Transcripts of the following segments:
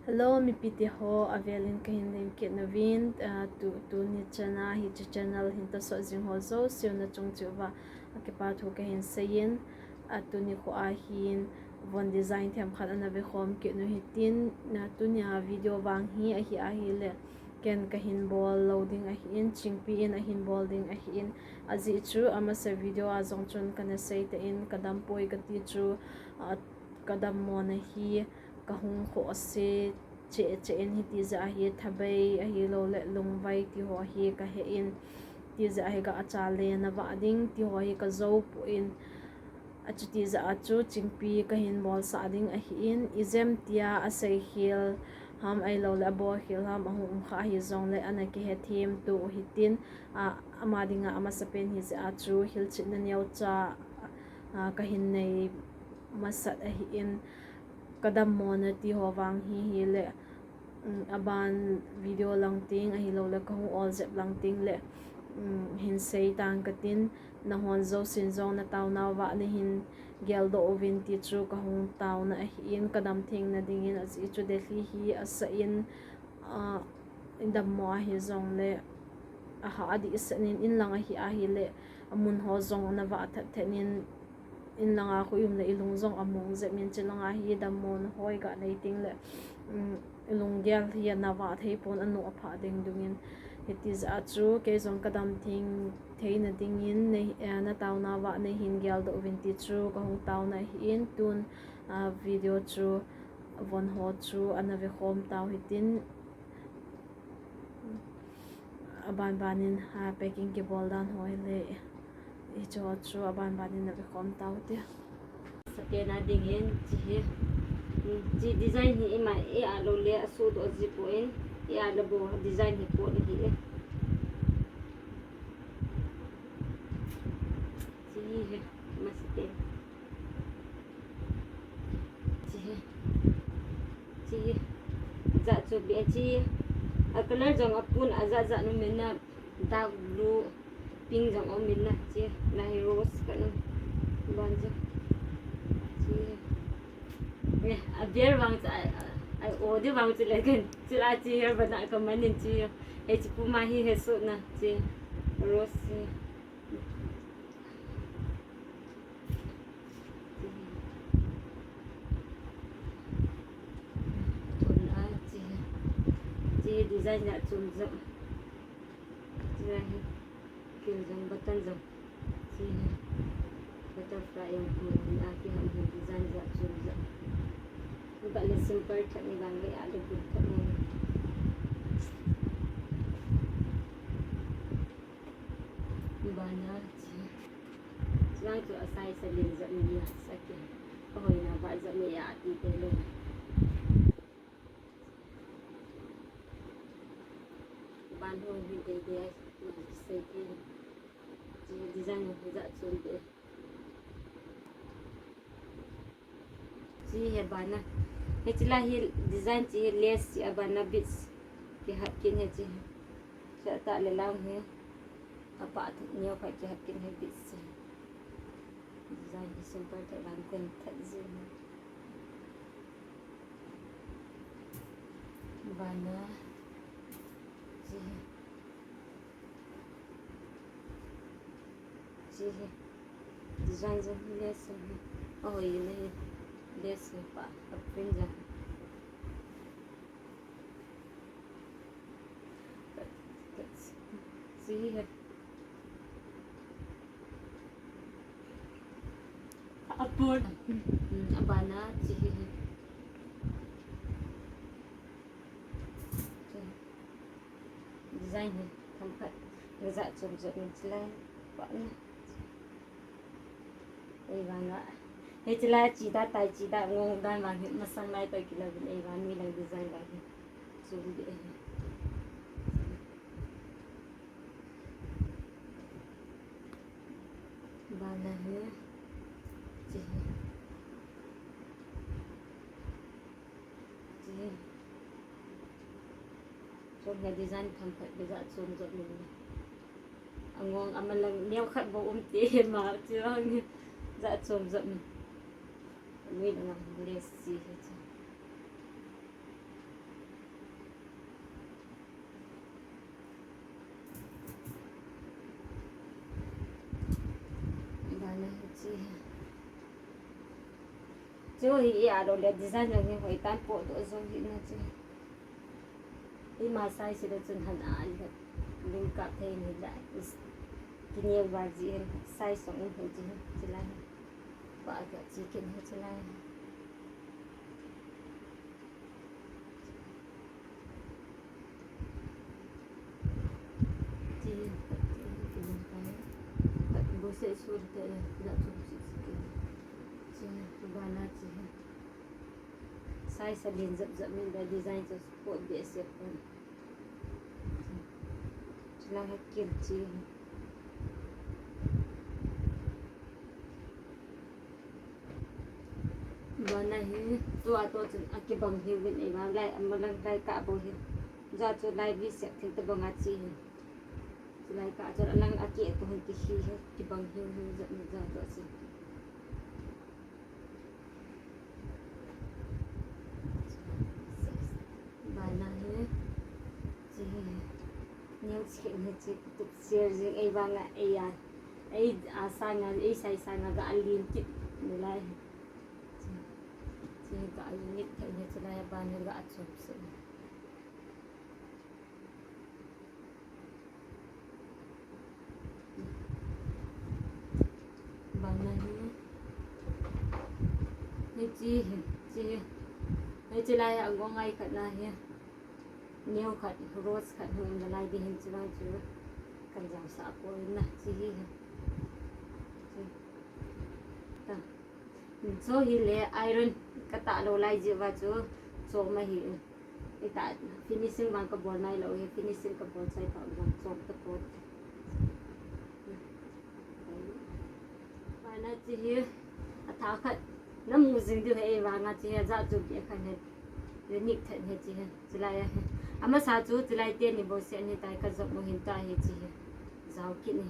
Hello, mi piti ho avelin kahin lim kit novin tu ni chana hi channel hin to so jing ho zo sio na chung chu wa akipa thu kahin sayin tu ni ko a hin von design them khat na ve khom kit no hi tin na tu nya video wang hi a hi le ken kahin ball loading a hi in chingpi in a hin balding a hi in azi chu ama sa video a zong chun kana sei te in kadam poi ka ti chu kadam mo na hi kahung kho se che en hi ti za hi thabai a hi lo le lung vai ti ho hi ka he in ti za hi ga acha le na wa ding ti ho hi ka zo pu in achu ti za achu chingpi ka hin bol sa ding a hi in izem tia a sei hil ham ai lo le bo hil ham a hum kha hi zong le ana ki he thim tu hi tin ama dinga ama sapen hi za achu hil chin na nyau cha ka hin nei masat a hi in kadam mo na ti ho wang hi le aban video lang ting a hi lo le kahung all zep lang ting le hin sei tang katin na hon zo sin zo na taw na wa ni hin gel do ovin ti chu kahung taw na hi in kadam thing na ding in as i chu de hi asa in indam mo hi zong le a ha adi isanin in lang a hi le amun ho zong na wa that thenin in langa ko yum le ilung zong among ze min chelanga hi damon hoi ga nei ting le ilung gel hi na wa thei pon anu apha ding dungin it is a chu ke zong kadam thing thei na ding in nei na taw na wa nei hin gel do vin ti chu ka hung taw na hi in tun video chu von ho chu ana ve khom taw hitin aban banin packing ke bol dan hoi le cho chu aban banin na ve khom taw te sake na dingin ji design hi ima e alo le asu do ji poin e alo bo design hi po ni hi ji maste ji za chu be ji a color jong apun aza za no mena dark blue pink jong o minna ji na hi rose kanu banja a beer wang ai order wang chu le kan chu la chi her bana ka manin chi e chi pu ma hi he so na chi rose ton a chi design na chum zam chi hi kil jang batan jam chi butterfly yang na ki ham design za chum zam ba le simple thak ni bang le ade good thak ni bana lang tu asai sa lin za mi ya sake hoi na ba za mi ya ti te lo ban ho ni de de sai ki design ho za chum de ji he bana he chila hi design chi less chi abana bits ki hat kin he chi cha ta le lang he apa nyo ka chi hat kin he bits design is simple ta lang kun ta ji bana ji design zo less oh ye ne less pa apin ja see here upward abana chi design hai tham phat za chum chum chla pa na ei banga he chila chi da tai chi da ngong dan wang he masang lai to kila bin ei wan mi lang design la he chum de bana he chi so he design tham phat de za chum chum ni angong amalang neo khat bo te ma chirang za chum chum mi lang les chi he chú hi à đồ đẹp design là như vậy tan bộ đồ giống như này chứ đi mà sai sẽ được chân hẳn ai thật linh cặp thêm thì lại cái nhiều và gì sai sống như thế chỉ là và cái chỉ kiện hết chỉ là chỉ bố sẽ xuống tới là chúng chỉ và là chỉ sai sẽ liền dậm mình đã design cho bộ bề xếp chỉ là hết kiện chỉ và này tôi chừng cái bằng hiệu bên này mà lại cả bộ hiệu ra cho lại vi sẽ thì tôi bằng chi lại cả cho năng kia tôi hơn cái bằng hiệu dẫn ra cho gì và này chỉ nhiều chuyện hết chỉ tục share riêng ai bằng ai sang ai sai sang ga alin kit nilai chỉ ga unit thay hết cho lại ban ga chụp sự bằng này chỉ lại ở ngõ ngay cạnh này nhiều khát rose khát hơn là lại đi hình chỉ lại chứ cần giảm sạ của nè chỉ số hi lệ iron cái tạ đồ lại gì vào chỗ số mà hi cái tạ finishing bằng cái bồn này là finishing cái bồn sai phạm bằng số cái bồn và nó chỉ hi tháo khát nó mua dừng được hay và ngã chỉ ra chụp cái khăn hết rồi nhịp thận hết chỉ lại ama sa chú chỉ lại tiền thì bố sẽ như tại cái dọc bố hiện tại hết chỉ giàu kiện này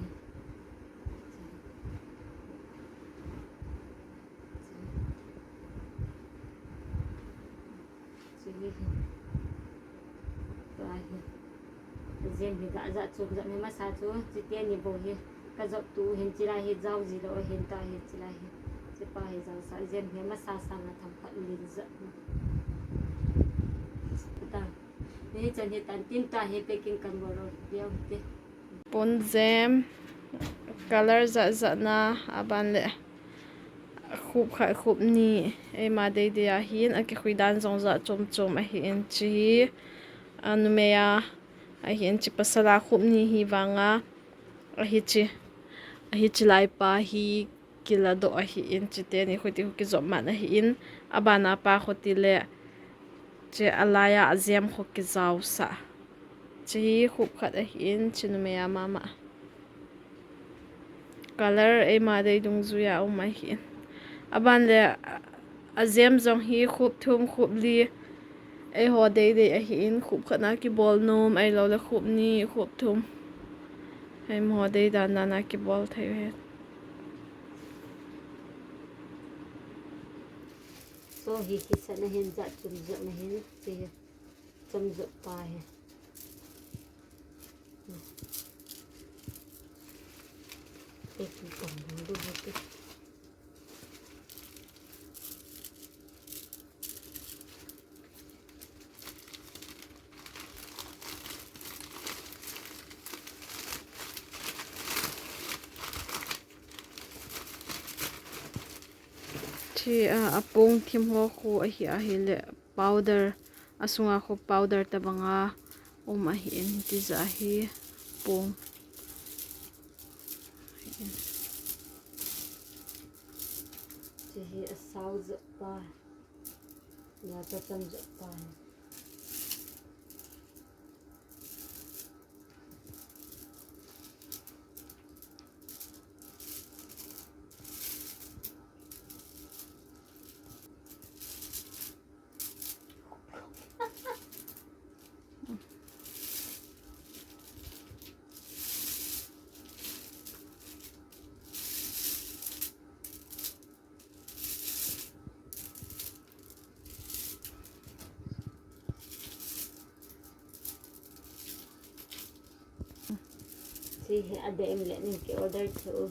riêng thì gã dạ chụp dạ mấy massage chú chỉ tiền thì bố hiện cái dọc tú hiện chỉ lại hết giàu gì đó hiện tại hết chỉ lại hết chỉ pa hết giàu sa riêng thì massage sang là thằng phận liền giận taนี่จะเห็นตันตินตาเห็นไปกินกันบ่รอเดียวเด้ pon jam color za na aban le khup khai khup ni e ma de dia hin a ke khuidan zong za chom a hin chi anu me ya a hin chi pasala khup ni hi wanga a hi chi lai pa hi kila do a hi in chi te ni khuti ki zo ma na hi in abana pa khoti le che alaya azem kho ki zaw sa chi khup khat a hin chinu me ya mama color e ma de dung zu ya o ma hin aban le azem zong hi khup thum khup li e ho de a hin khup khana ki bol nom ai lo le khup ni khup thum ai mo de dan na ki bol thai he so hi sa na hin dạ chum dạ na hin chi chum dạ pa he cái cổng đúng rồi chi apong thim ho khu a hi le powder asunga khu powder ta banga a hi en ti za hi pong chỉ hi sao dạ pa ya ta chum dạ pa thì ada em lại nên cái order thử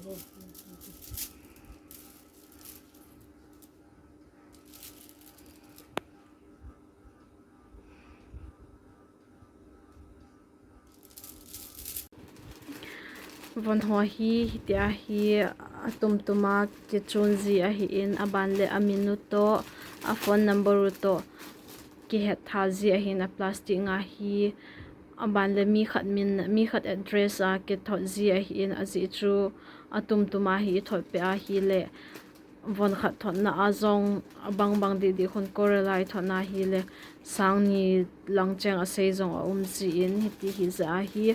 von ho hi tia hi atum tuma ki chunji a hi in aban le a minuto a phone number to ki het thazi a hin a plastic nga hi aban le mi khat address a ki thozi a hi in azi chu atum tuma hi thot pe a hi le von khat thot na azong bang di khun korelai thot na hi le sang ni langcheng a seizong a umzi in hiti hi za hi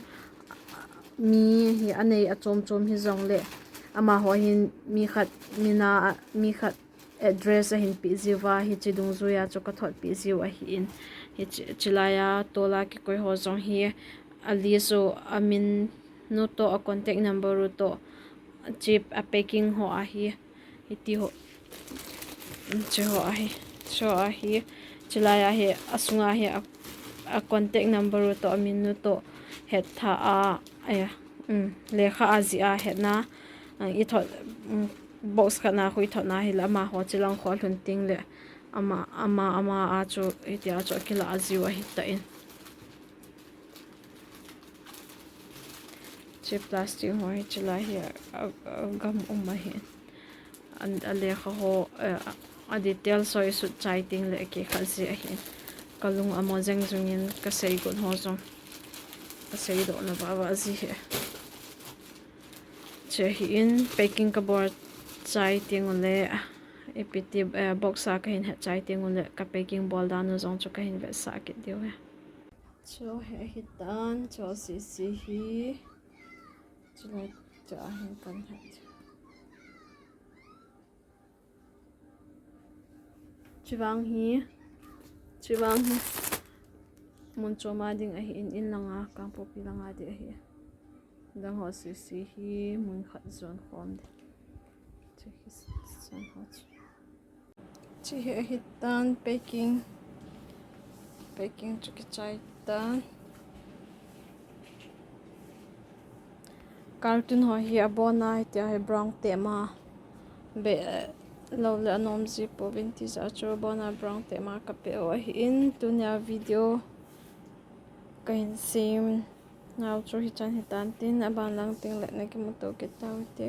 mi hi anei a chom hi zong le ama ho hin mi khat address a hin pi ziwa hi chidung zuya choka thot pi ziwa hi in hi chilaya tola ki koi ho zong hi ali so amin no to a contact number to chip a packing ho a hi hiti ho che ho a hi so a hi chilaya he asunga he a contact number to amin no to het tha a aya lekha azi a het na I thot box khana khui thot na hi lama ho chilang khol hun ting le ama a chu itia chu kila aziwa hi ta in che plastic ho hi chila hi gam umma hi an lekha ho a detail so isu chai ting le ke khalsi a hi kalung amo jeng jungin ka sei gun ho zong ka sei do na ba azi he che hi in packing ka board chai ting le epiti box a ka hin chai ting le ka packing ball dan no zong chu ka hin ve sa ki dio he cho he hitan cho si hi chulai cha hin kan ha chiwang hi mun choma ding a hi in langa ka po pi langa de hi dang ho si hi mun khat zon khom de che hi san ho chi he hitan packing chu ki chai tan cartoon ho hi abona tia he brown tema be lo le anom zi po binti za cho bona brown tema ka pe o hi in tunya video kain sim now cho hi chan hitan tin aban lang ting le na ki mo to ke taw te